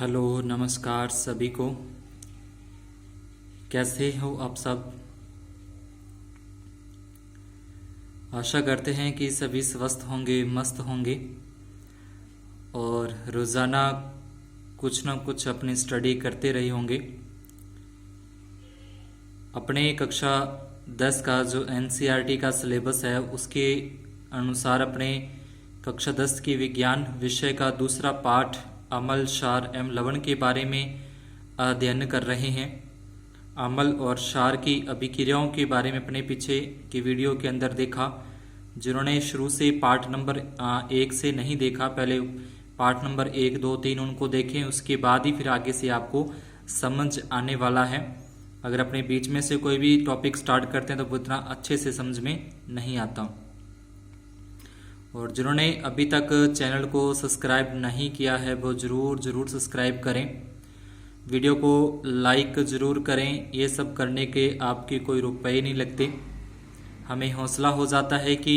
Hello नमस्कार सभी को। कैसे हो आप सब। आशा करते हैं कि सभी स्वस्थ होंगे, मस्त होंगे और रोज़ाना कुछ ना कुछ अपनी स्टडी करते रहे होंगे। अपने कक्षा 10 का जो एनसीईआरटी का सिलेबस है उसके अनुसार अपने कक्षा 10 की विज्ञान विषय का दूसरा पाठ अम्ल, क्षार एवं लवण के बारे में अध्ययन कर रहे हैं। अम्ल और क्षार की अभिक्रियाओं के बारे में अपने पीछे की वीडियो के अंदर देखा। जिन्होंने शुरू से पार्ट नंबर 1 से नहीं देखा, पहले पार्ट नंबर 1, 2, 3 उनको देखें, उसके बाद ही फिर आगे से आपको समझ आने वाला है। अगर अपने बीच में से कोई भी टॉपिक स्टार्ट करते हैं तो वो इतना अच्छे से समझ में नहीं आता। और जिन्होंने अभी तक चैनल को सब्सक्राइब नहीं किया है वो ज़रूर सब्सक्राइब करें, वीडियो को लाइक ज़रूर करें। ये सब करने के आपके कोई रुपए नहीं लगते। हमें हौसला हो जाता है कि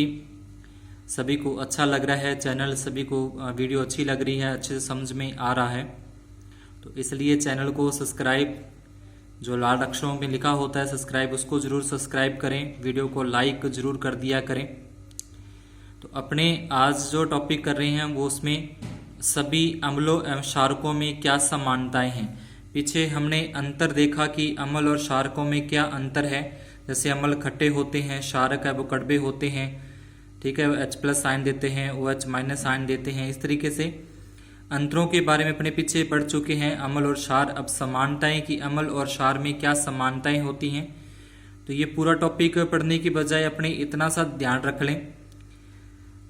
सभी को अच्छा लग रहा है चैनल, सभी को वीडियो अच्छी लग रही है, अच्छे से समझ में आ रहा है। तो इसलिए चैनल को सब्सक्राइब, जो लाल अक्षरों में लिखा होता है सब्सक्राइब, उसको ज़रूर सब्सक्राइब करें, वीडियो को लाइक ज़रूर कर दिया करें। तो अपने आज जो टॉपिक कर रहे हैं वो उसमें सभी अम्लों एवं क्षारकों में क्या समानताएं हैं। पीछे हमने अंतर देखा कि अम्ल और क्षारकों में क्या अंतर है। जैसे अम्ल खट्टे होते हैं, क्षारक है वो कड़वे होते हैं, ठीक है, H+ साइन देते हैं, OH- साइन देते हैं। इस तरीके से अंतरों के बारे में अपने पीछे पढ़ चुके हैं अम्ल और क्षार। अब समानताएं कि अम्ल और क्षार में क्या समानताएं होती हैं। तो ये पूरा टॉपिक पढ़ने की बजाय अपने इतना सा ध्यान रख लें।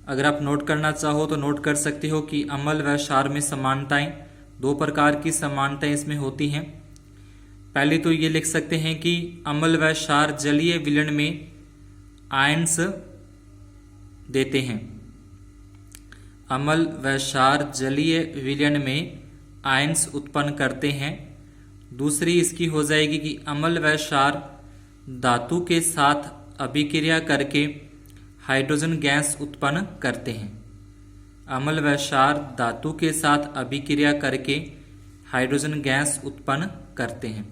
अगर आप नोट करना चाहो तो नोट कर सकते हो कि अम्ल व क्षार में समानताएं, 2 प्रकार की समानताएं इसमें होती हैं। पहले तो ये लिख सकते हैं कि अम्ल व क्षार जलीय विलयन में आयन्स देते हैं। अम्ल व क्षार जलीय विलयन में आयन्स उत्पन्न करते हैं। दूसरी इसकी हो जाएगी कि अम्ल व क्षार धातु के साथ अभिक्रिया करके हाइड्रोजन गैस उत्पन्न करते हैं। अम्ल व क्षार धातु के साथ अभिक्रिया करके हाइड्रोजन गैस उत्पन्न करते हैं।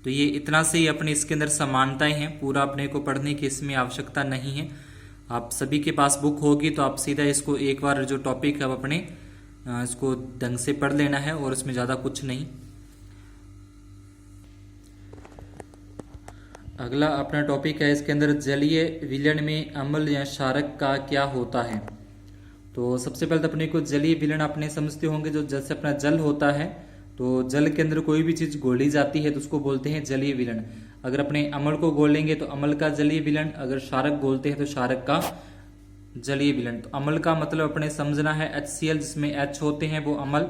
तो ये इतना से ही अपनी इसके अंदर समानताएं हैं, पूरा अपने को पढ़ने की इसमें आवश्यकता नहीं है। आप सभी के पास बुक होगी तो आप सीधा इसको एक बार जो टॉपिक है वो अपने इसको ढंग से पढ़ लेना है और इसमें ज़्यादा कुछ नहीं। अगला अपना टॉपिक है, इसके अंदर जलीय विलयन में अम्ल या क्षारक का क्या होता है। तो सबसे पहले तो अपने को जलीय विलयन अपने समझते होंगे, जो जैसे अपना जल होता है तो जल के अंदर कोई भी चीज घोली जाती है तो उसको बोलते हैं जलीय विलयन। अगर अपने अम्ल को घोलेंगे तो अम्ल का जलीय विलयन, अगर क्षारक घोलते हैं तो क्षारक का जलीय विलयन। तो अम्ल का मतलब अपने समझना है HCl, जिसमें H होते हैं वो अम्ल,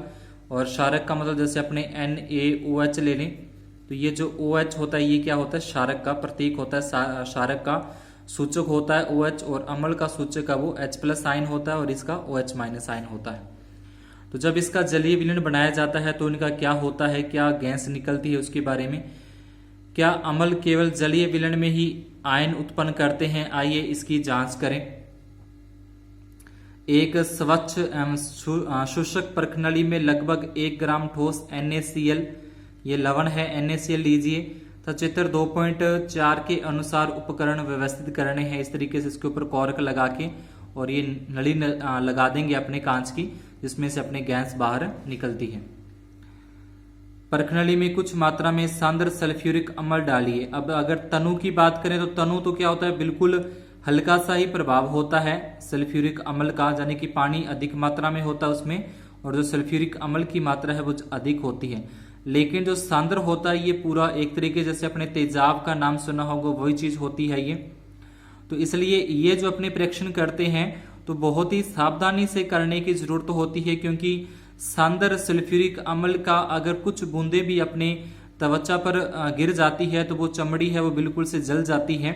और क्षारक का मतलब जैसे अपने NaOH ले लें तो ये जो OH होता है ये क्या होता है, क्षारक का प्रतीक होता है, क्षारक का सूचक होता है OH, और अम्ल का सूचक है वो H+ साइन होता है और इसका OH- साइन होता है। तो जब इसका जलीय विलयन बनाया जाता है तो इनका क्या होता है, क्या गैस निकलती है उसके बारे में। क्या अम्ल केवल जलीय विलयन में ही आयन उत्पन्न करते हैं, आइए इसकी जांच करें। एक स्वच्छ एवं शुष्क प्रणाली में लगभग 1 ग्राम ठोस NaCl, ये लवण है, NaCl लीजिए, तो चित्र 2.4 के अनुसार उपकरण व्यवस्थित करने हैं। इस तरीके से इसके ऊपर कॉर्क लगा के और ये नली लगा देंगे अपने कांच की, जिसमें से अपने गैस बाहर निकलती है। प्रणाली में कुछ मात्रा में सांद्र सल्फ्यूरिक अम्ल डालिए। अब अगर तनु की बात करें तो तनु तो क्या होता है, बिल्कुल हल्का सा ही प्रभाव होता है सल्फ्यूरिक अम्ल का, यानी कि पानी अधिक मात्रा में होता है उसमें और जो सल्फ्यूरिक अम्ल की मात्रा है वो अधिक होती है। लेकिन जो सांद्र होता है ये पूरा एक तरीके, जैसे अपने तेजाब का नाम सुना होगा वही चीज होती है ये। तो इसलिए ये जो अपने परीक्षण करते हैं तो बहुत ही सावधानी से करने की जरूरत होती है, क्योंकि सांद्र सल्फ्यूरिक अम्ल का अगर कुछ बूंदे भी अपने त्वचा पर गिर जाती है तो वो चमड़ी है वो बिल्कुल से जल जाती है।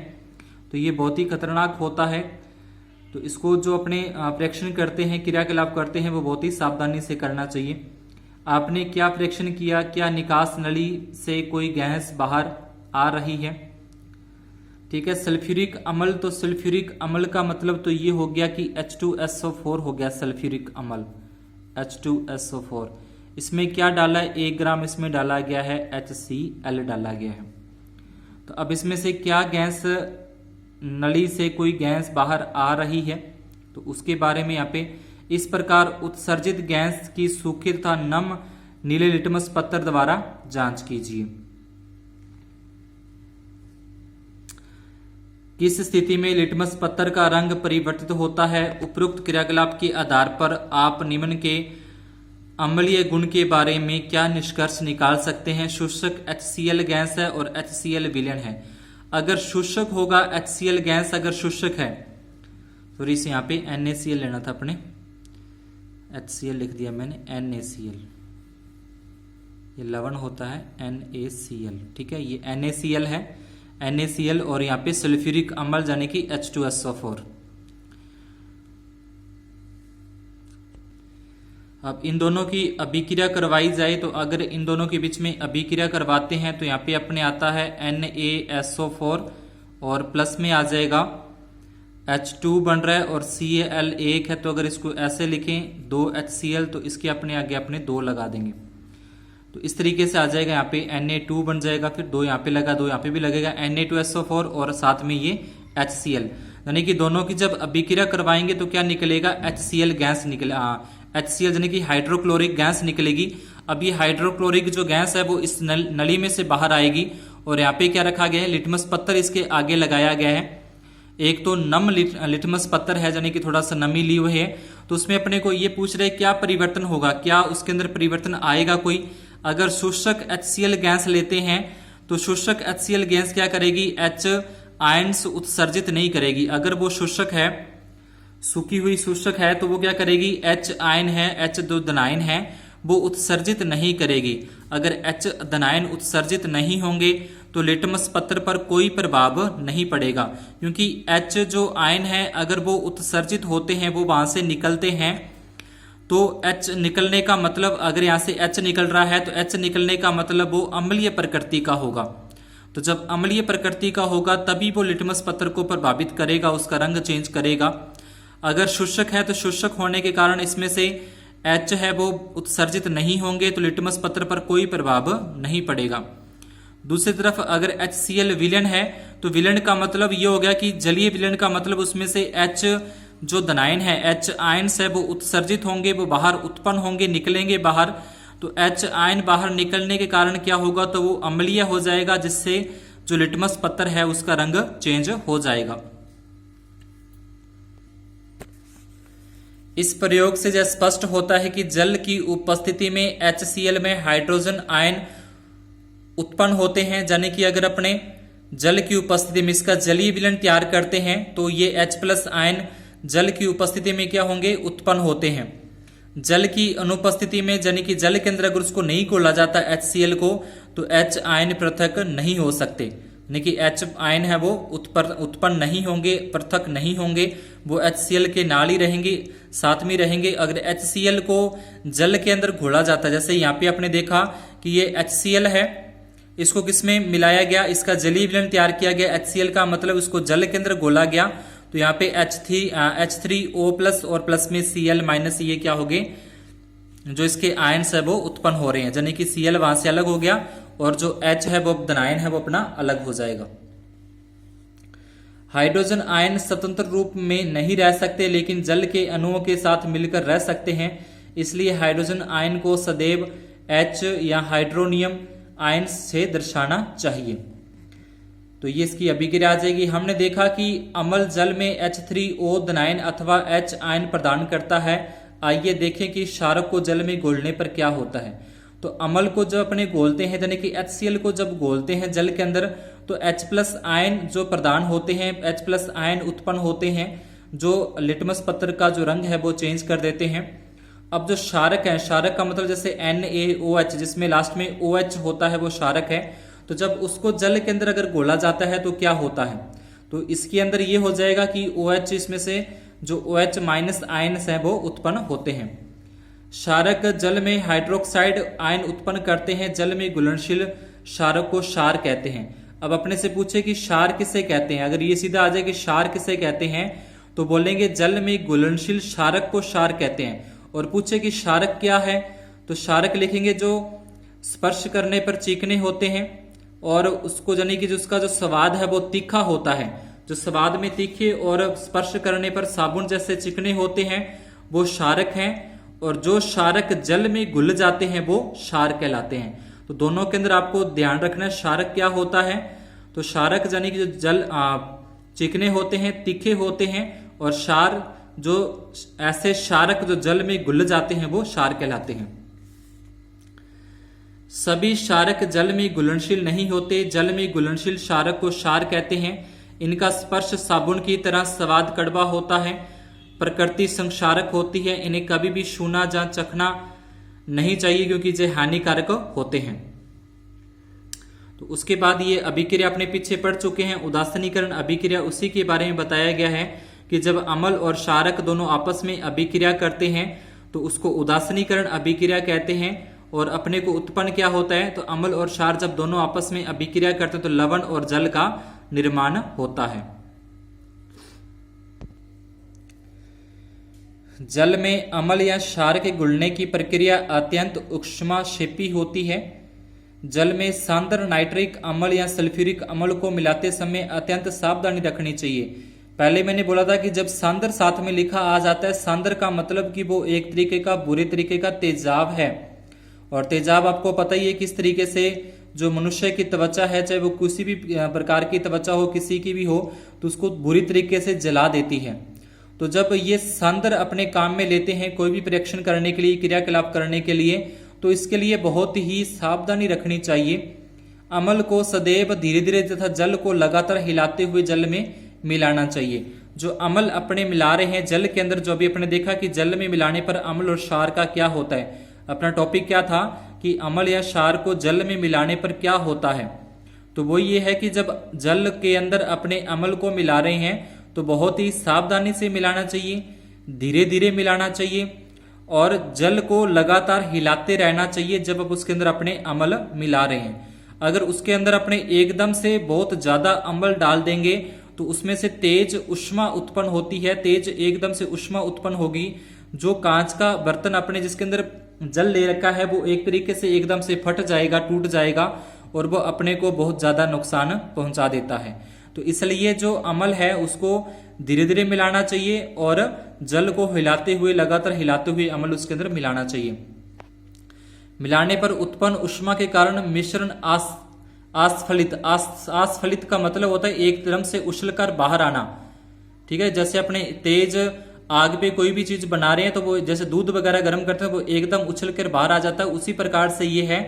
तो ये बहुत ही खतरनाक होता है। तो इसको जो अपने परीक्षण करते हैं, क्रियाकलाप करते हैं, वो बहुत ही सावधानी से करना चाहिए। आपने क्या परीक्षण किया, क्या निकास नली से कोई गैस बाहर आ रही है, ठीक है। सल्फ्यूरिक अम्ल, तो सल्फ्यूरिक अम्ल का मतलब तो ये हो गया कि H2SO4 हो गया सल्फ्यूरिक अम्ल, H2SO4। इसमें क्या डाला है, 1 ग्राम इसमें डाला गया है HCl डाला गया है। तो अब इसमें से क्या गैस, नली से कोई गैस बाहर आ रही है, तो उसके बारे में यहाँ पे इस प्रकार उत्सर्जित गैस की सूखे तथा नम नीले लिटमस पत्थर द्वारा जांच कीजिए। किस स्थिति में लिटमस पत्थर का रंग परिवर्तित होता है? उपरोक्त क्रियाकलाप के आधार पर आप निम्न के अम्लीय गुण के बारे में क्या निष्कर्ष निकाल सकते हैं? शुष्क HCl गैस है और HCl विलयन है। अगर शुष्क होगा HCl गैस, अगर शुष्क है, सॉरी इसे यहाँ पे NaCl लेना था अपने, HCl लिख दिया मैंने, NaCl, ये लवण होता है NaCl, ठीक है, ये NaCl है, NaCl और यहाँ पे सल्फ्यूरिक अम्ल यानी कि H2SO4। अब इन दोनों की अभिक्रिया करवाई जाए तो अगर इन दोनों के बीच में अभिक्रिया करवाते हैं तो यहाँ पे अपने आता है NaSO4 और प्लस में आ जाएगा H2 बन रहा है और Cl 1 है, तो अगर इसको ऐसे लिखें 2 HCl तो इसके अपने आगे अपने 2 लगा देंगे, तो इस तरीके से आ जाएगा। यहाँ पे Na2 बन जाएगा, फिर 2 यहाँ पे लगा, 2 यहाँ पे भी लगेगा, Na2SO4 और साथ में ये HCl, यानी कि दोनों की जब अभिक्रिया करवाएंगे तो क्या निकलेगा, HCl गैस निकले, HCl यानी कि हाइड्रोक्लोरिक गैस निकलेगी। अब ये हाइड्रोक्लोरिक जो गैस है वो इस नली में से बाहर आएगी और यहाँ पे क्या रखा गया है, लिटमस पत्थर इसके आगे लगाया गया है। एक तो नम लिटमस पत्थर है यानी कि थोड़ा सा नमी ली हुई है, तो उसमें अपने को ये पूछ रहे क्या परिवर्तन होगा, क्या उसके अंदर परिवर्तन आएगा कोई। अगर शुष्क HCl गैस लेते हैं तो शुष्क HCl गैस क्या करेगी, H आयन्स उत्सर्जित नहीं करेगी। अगर वो शुष्क है, सूखी हुई शुष्क है, तो वो क्या करेगी, H आयन है, H जो धनायन है वो उत्सर्जित नहीं करेगी। अगर H धनायन उत्सर्जित नहीं होंगे तो लिटमस पत्थर पर कोई प्रभाव नहीं पड़ेगा, क्योंकि H जो आयन है अगर वो उत्सर्जित होते हैं, वो वहां से निकलते हैं, तो H निकलने का मतलब, अगर यहाँ से H निकल रहा है तो H निकलने का मतलब वो अम्लीय प्रकृति का होगा। तो जब अम्लीय प्रकृति का होगा तभी वो लिटमस पत्थर को प्रभावित करेगा, उसका रंग चेंज करेगा। अगर शुष्क है तो शुष्क होने के कारण इसमें से H है वो उत्सर्जित नहीं होंगे, तो लिटमस पत्थर पर कोई प्रभाव नहीं पड़ेगा। दूसरी तरफ अगर HCl विलयन है तो विलयन का मतलब ये हो गया कि जलीय विलयन का मतलब उसमें से H जो धनायन है, H आयन्स है वो उत्सर्जित होंगे, वो बाहर उत्पन्न होंगे, निकलेंगे बाहर। तो H आयन बाहर निकलने के कारण क्या होगा, तो वो अम्लीय हो जाएगा, जिससे जो लिटमस पत्थर है उसका रंग चेंज हो जाएगा। इस प्रयोग से यह स्पष्ट होता है कि जल की उपस्थिति में HCl में हाइड्रोजन आयन उत्पन्न होते हैं, यानी कि अगर अपने जल की उपस्थिति में इसका जलीय विलयन तैयार करते हैं तो ये H+ आयन जल की उपस्थिति में क्या होंगे, उत्पन्न होते हैं। जल की अनुपस्थिति में, यानी कि जल के अंदर अगर उसको नहीं घोला जाता HCl को, तो H आयन पृथक नहीं हो सकते, यानी कि H आयन है वो उत्पन्न नहीं होंगे, पृथक नहीं होंगे, वो HCl के नाल ही रहेंगे, साथ में रहेंगे। अगर HCl को जल के अंदर घोला जाता है, जैसे यहाँ पे आपने देखा कि ये HCl है, इसको किसमें मिलाया गया, इसका जलीय विलयन तैयार किया गया, HCl का मतलब इसको जल के अंदर घोला गया, तो यहाँ पे H3O+ और प्लस में Cl- ये क्या हो गए, जो इसके आयन्स है वो उत्पन्न हो रहे हैं, यानी कि Cl वहां से अलग हो गया और जो H है वो धनायन है वो अपना अलग हो जाएगा। हाइड्रोजन आयन स्वतंत्र रूप में नहीं रह सकते, लेकिन जल के अणुओं के साथ मिलकर रह सकते हैं, इसलिए हाइड्रोजन आयन को सदैव H या हाइड्रोनियम आयन से दर्शाना चाहिए। तो ये इसकी अभिक्रिया आ जाएगी। हमने देखा कि अम्ल जल में H3O धनायन अथवा H आयन प्रदान करता है। आइए देखें कि क्षारक को जल में घोलने पर क्या होता है। तो अम्ल को जब अपने घोलते हैं, यानी कि HCl को जब घोलते हैं जल के अंदर, तो H+ आयन जो प्रदान होते हैं, H+ आयन उत्पन्न होते हैं, जो लिटमस पत्थर का जो रंग है वो चेंज कर देते हैं। अब जो क्षारक है, क्षारक का मतलब जैसे NaOH, जिसमें लास्ट में OH होता है, वो क्षारक है। तो जब उसको जल के अंदर अगर घोला जाता है तो क्या होता है, तो इसके अंदर ये हो जाएगा कि OH, इसमें से जो OH- आयन्स हैं वो उत्पन्न होते हैं। क्षारक जल में हाइड्रोक्साइड आयन उत्पन्न करते हैं। जल में घुलनशील क्षारक को क्षार कहते हैं। अब अपने से पूछे कि क्षार किसे कहते हैं, अगर ये सीधा आ जाए कि क्षार किसे कहते हैं, तो बोलेंगे जल में घुलनशील क्षारक को क्षार कहते हैं। और पूछे कि क्षारक क्या है, तो क्षारक लिखेंगे जो स्पर्श करने पर चीकने होते हैं और उसको यानी कि जो उसका जो स्वाद है वो तीखा होता है, जो स्वाद में तीखे और स्पर्श करने पर साबुन जैसे चिकने होते हैं वो क्षारक हैं, और जो क्षारक जल में घुल जाते हैं वो क्षार कहलाते हैं। तो दोनों के अंदर आपको ध्यान रखना है क्षारक क्या होता है। तो क्षारक यानी कि जो जल चिकने होते हैं, तीखे होते हैं, और क्षार जो ऐसे क्षारक जो जल में घुल जाते हैं वो क्षार कहलाते हैं। सभी क्षारक जल में घुलनशील नहीं होते। जल में घुलनशील क्षारक को क्षार कहते हैं। इनका स्पर्श साबुन की तरह स्वाद कड़वा होता है, प्रकृति संक्षारक होती है। इन्हें कभी भी छूना या चखना नहीं चाहिए क्योंकि ये हानिकारक होते हैं। तो उसके बाद ये अभिक्रिया अपने पीछे पढ़ चुके हैं। उदासीनीकरण अभिक्रिया उसी के बारे में बताया गया है कि जब अम्ल और क्षारक दोनों आपस में अभिक्रिया करते हैं तो उसको उदासीनीकरण अभिक्रिया कहते हैं। और अपने को उत्पन्न क्या होता है, तो अम्ल और क्षार जब दोनों आपस में अभिक्रिया करते हैं तो लवण और जल का निर्माण होता है। जल में अम्ल या क्षार के घुलने की प्रक्रिया अत्यंत ऊष्माक्षेपी होती है। जल में सांद्र नाइट्रिक अम्ल या सल्फ्यूरिक अम्ल को मिलाते समय अत्यंत सावधानी रखनी चाहिए। पहले मैंने बोला था कि जब सांद्र साथ में लिखा आ जाता है, सांद्र का मतलब कि वो एक तरीके का बुरे तरीके का तेजाब है। और तेजाब आपको पता ही है किस तरीके से जो मनुष्य की त्वचा है, चाहे वो किसी भी प्रकार की त्वचा हो, किसी की भी हो, तो उसको बुरी तरीके से जला देती है। तो जब ये सांद्र अपने काम में लेते हैं कोई भी परीक्षण करने के लिए, क्रियाकलाप करने के लिए, तो इसके लिए बहुत ही सावधानी रखनी चाहिए। अम्ल को सदैव धीरे धीरे तथा जल को लगातार हिलाते हुए जल में मिलाना चाहिए। जो अम्ल अपने मिला रहे हैं जल के अंदर, जो अभी अपने देखा कि जल में मिलाने पर अम्ल और क्षार का क्या होता है, अपना टॉपिक क्या था कि अम्ल या क्षार को जल में मिलाने पर क्या होता है। तो वो ये है कि जब जल के अंदर अपने अम्ल को मिला रहे हैं तो बहुत ही सावधानी से मिलाना चाहिए, धीरे धीरे मिलाना चाहिए और जल को लगातार हिलाते रहना चाहिए जब आप उसके अंदर अपने अम्ल मिला रहे हैं। अगर उसके अंदर अपने एकदम से बहुत ज्यादा अम्ल डाल देंगे तो उसमें से तेज ऊष्मा उत्पन्न होती है, तेज एकदम से ऊष्मा उत्पन्न होगी। जो कांच का बर्तन अपने जिसके अंदर जल ले रखा है वो एक तरीके से एकदम से फट जाएगा, टूट जाएगा और वो अपने को बहुत ज्यादा नुकसान पहुंचा देता है। तो इसलिए जो अम्ल है उसको धीरे धीरे मिलाना चाहिए और जल को हिलाते हुए, लगातार हिलाते हुए अम्ल उसके अंदर मिलाना चाहिए। मिलाने पर उत्पन्न ऊष्मा के कारण मिश्रण आस्फलित का मतलब होता है एक तरफ से उछलकर बाहर आना। ठीक है, जैसे अपने तेज आग पे कोई भी चीज बना रहे हैं तो वो जैसे दूध वगैरह गर्म करते हैं वो एकदम उछल कर बाहर आ जाता है। उसी प्रकार से ये है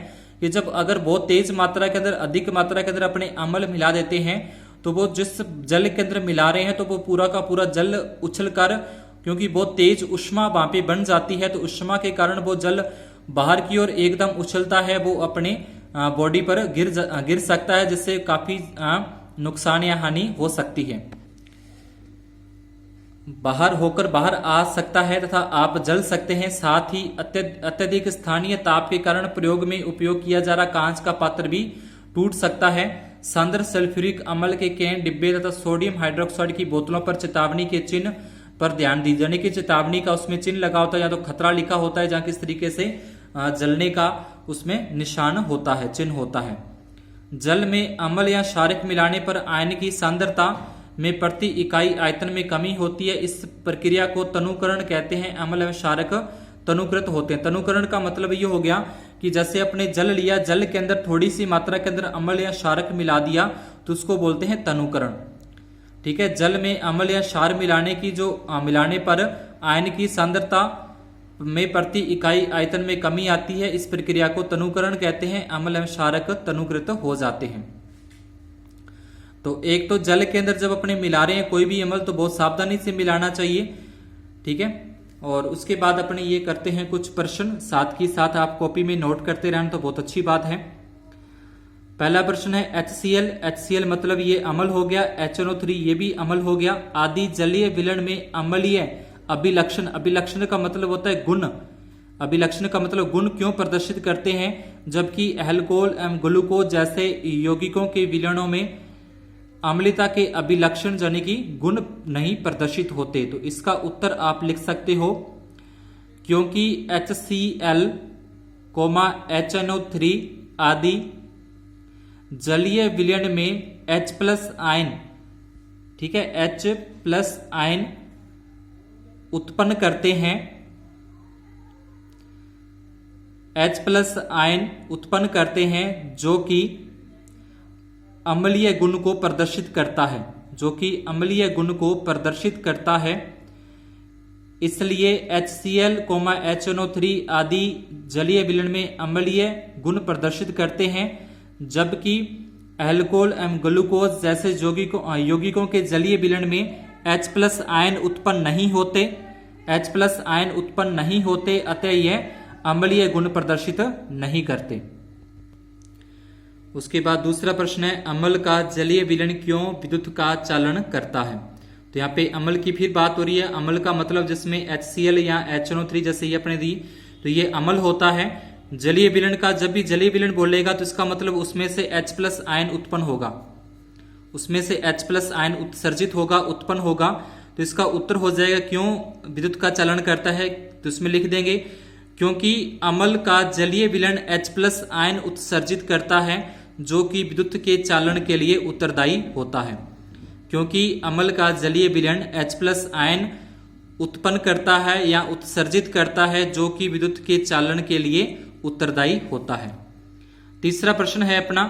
कि जब अगर बहुत तेज मात्रा के अंदर, अधिक मात्रा के अंदर अपने अम्ल मिला देते हैं तो वो जिस जल के अंदर मिला रहे हैं तो वो पूरा का पूरा जल उछल कर, क्योंकि बहुत तेज ऊष्मा वहां पे बन जाती है तो ऊष्मा के कारण वो जल बाहर की ओर एकदम उछलता है, वो अपने बॉडी पर गिर सकता है, जिससे काफी नुकसान या हानि हो सकती है, बाहर होकर बाहर आ सकता है तथा आप जल सकते हैं। साथ ही अत्यधिक स्थानीय ताप के कारण प्रयोग में उपयोग किया जा रहा कांच का पात्र भी टूट सकता है। सांद्र सल्फ्यूरिक अम्ल के कैन, डिब्बे तथा सोडियम हाइड्रोक्साइड की बोतलों पर चेतावनी के चिन्ह पर ध्यान दीजिए, यानी कि चेतावनी का उसमें चिन्ह लगा होता है या तो खतरा लिखा होता है जहां किस तरीके से जलने का उसमें निशान होता है, चिन्ह होता है। जल में अम्ल या क्षारक मिलाने पर आयन की सांद्रता में प्रति इकाई आयतन में कमी होती है। इस प्रक्रिया को तनुकरण कहते हैं। अम्ल एवं क्षारक तनुकृत होते हैं। तनुकरण का मतलब ये हो गया कि जैसे अपने जल लिया, जल के अंदर थोड़ी सी मात्रा के अंदर अम्ल या क्षारक मिला दिया तो उसको बोलते हैं तनुकरण। ठीक है, जल में अम्ल या क्षार मिलाने पर आयन की सांद्रता में प्रति इकाई आयतन में कमी आती है। इस प्रक्रिया को तनुकरण कहते हैं। अम्ल एवं क्षारक तनुकृत हो जाते हैं। तो एक तो जल के अंदर जब अपने मिला रहे हैं कोई भी अम्ल तो बहुत सावधानी से मिलाना चाहिए। ठीक है, और उसके बाद अपने ये करते हैं कुछ प्रश्न, साथ ही साथ आप कॉपी में नोट करते रहना तो बहुत अच्छी बात है। पहला प्रश्न है HCl। HCl मतलब ये अम्ल हो गया। HNO3 ये भी अम्ल हो गया। आदि जलीय विलयन में अम्लीय अभिलक्षण, अभिलक्षण का मतलब होता है गुण, अभिलक्षण का मतलब गुण क्यों प्रदर्शित करते हैं, जबकि अल्कोहल एवं ग्लूकोज जैसे यौगिकों के विलयनों में अम्लता के अभिलक्षण यानी कि गुण नहीं प्रदर्शित होते। तो इसका उत्तर आप लिख सकते हो क्योंकि HCl HNO3 आदि जलीय विलयन में H+ आयन, ठीक है, H+ आयन उत्पन्न करते हैं, H+ आयन उत्पन्न करते हैं जो कि अम्लीय गुण को प्रदर्शित करता है, जो कि अम्लीय गुण को प्रदर्शित करता है। इसलिए HCl, HNO3 आदि जलीय विलयन में अम्लीय गुण प्रदर्शित करते हैं, जबकि अल्कोहल एवं ग्लूकोज जैसे यौगिकों के जलीय विलयन में H+ आयन उत्पन्न नहीं होते, H+ आयन उत्पन्न नहीं होते, अतः यह अम्लीय गुण प्रदर्शित नहीं करते। उसके बाद दूसरा प्रश्न है, अम्ल का जलीय विलयन क्यों विद्युत का चालन करता है। तो यहाँ पे अम्ल की फिर बात हो रही है। अम्ल का मतलब जिसमें HCl या HNO3 जैसे ये अपने दी, तो ये अम्ल होता है। जलीय विलयन का जब भी जलीय विलयन बोलेगा तो इसका मतलब उसमें से H+ आयन उत्पन्न होगा, उसमें से H+ आयन उत्सर्जित होगा, उत्पन्न होगा। तो इसका उत्तर हो जाएगा क्यों विद्युत का चालन करता है, तो इसमें लिख देंगे क्योंकि अम्ल का जलीय विलयन H+ आयन उत्सर्जित करता है जो कि विद्युत के चालन के लिए उत्तरदायी होता है। क्योंकि अम्ल का जलीय विलयन H+ आयन उत्पन्न करता है या उत्सर्जित करता है जो कि विद्युत के चालन के लिए उत्तरदायी होता है। तीसरा प्रश्न है अपना,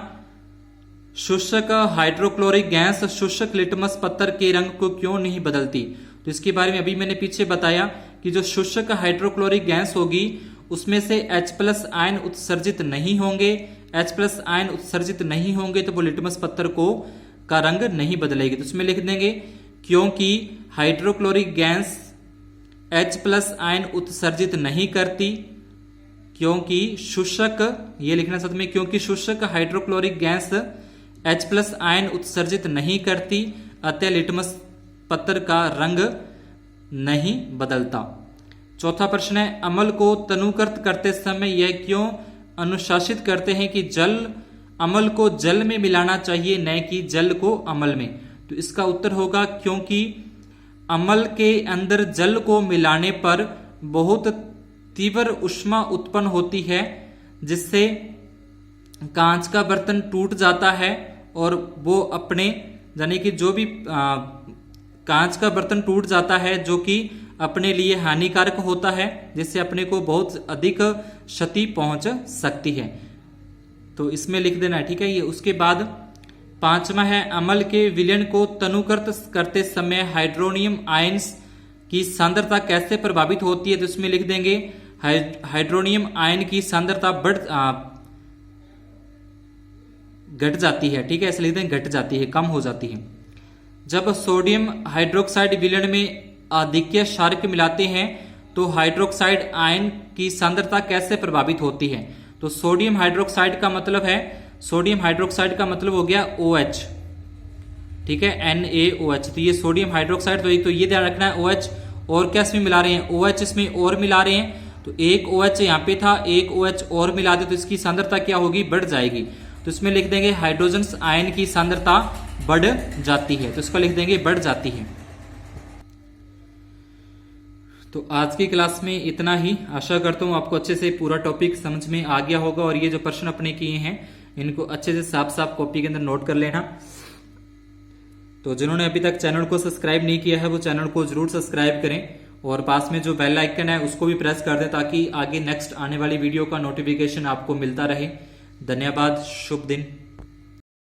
शुष्क हाइड्रोक्लोरिक गैस शुष्क लिटमस पत्थर के रंग को क्यों नहीं बदलती। तो इसके बारे में अभी मैंने पीछे बताया कि जो शुष्क हाइड्रोक्लोरिक गैस होगी उसमें से H+ आयन उत्सर्जित नहीं होंगे, H+ आयन उत्सर्जित नहीं होंगे तो वो लिटमस पत्थर का रंग नहीं बदलेगी। तो उसमें लिख देंगे क्योंकि हाइड्रोक्लोरिक गैस H+ आयन उत्सर्जित नहीं करती, क्योंकि शुष्क, ये लिखना साथ में, क्योंकि शुष्क हाइड्रोक्लोरिक गैस H+ आयन उत्सर्जित नहीं करती, अतः लिटमस पत्थर का रंग नहीं बदलता। चौथा प्रश्न है, अम्ल को तनुकृत करते समय यह क्यों अनुशासित करते हैं कि अम्ल को जल में मिलाना चाहिए न कि जल को अम्ल में। तो इसका उत्तर होगा क्योंकि अम्ल के अंदर जल को मिलाने पर बहुत तीव्र ऊष्मा उत्पन्न होती है, जिससे कांच का बर्तन टूट जाता है और वो अपने, यानी कि जो भी कांच का बर्तन टूट जाता है जो कि अपने लिए हानिकारक होता है, जिससे अपने को बहुत अधिक क्षति पहुंच सकती है। तो इसमें लिख देना है, ठीक है ये। उसके बाद पांचवा है, अम्ल के विलयन को तनुकृत करते समय हाइड्रोनियम आयन्स की सांद्रता कैसे प्रभावित होती है। तो इसमें लिख देंगे हाइड्रोनियम आयन की सांद्रता घट जाती है, ठीक है, ऐसे लिख देंगे घट जाती है, कम हो जाती है। जब सोडियम हाइड्रोक्साइड विलयन में आधिक्य क्षारक मिलाते हैं तो हाइड्रोक्साइड आयन की सांद्रता कैसे प्रभावित होती है। तो सोडियम हाइड्रोक्साइड का मतलब है, सोडियम हाइड्रोक्साइड का मतलब हो गया OH, ठीक है, NaOH। तो ये सोडियम हाइड्रोक्साइड, तो एक तो ये ध्यान रखना है OH, और क्या इसमें मिला रहे हैं, OH इसमें और मिला रहे हैं। तो एक OH यहाँ पे था, एक OH और मिला दे तो इसकी सांद्रता क्या होगी, बढ़ जाएगी। तो इसमें लिख देंगे हाइड्रोजन आयन की सांद्रता बढ़ जाती है, तो इसको लिख देंगे बढ़ जाती है। तो आज की क्लास में इतना ही। आशा करता हूँ आपको अच्छे से पूरा टॉपिक समझ में आ गया होगा, और ये जो प्रश्न अपने किए हैं इनको अच्छे से साफ साफ कॉपी के अंदर नोट कर लेना। तो जिन्होंने अभी तक चैनल को सब्सक्राइब नहीं किया है वो चैनल को जरूर सब्सक्राइब करें, और पास में जो बेल आइकन है उसको भी प्रेस कर दें ताकि आगे नेक्स्ट आने वाली वीडियो का नोटिफिकेशन आपको मिलता रहे। धन्यवाद, शुभ दिन।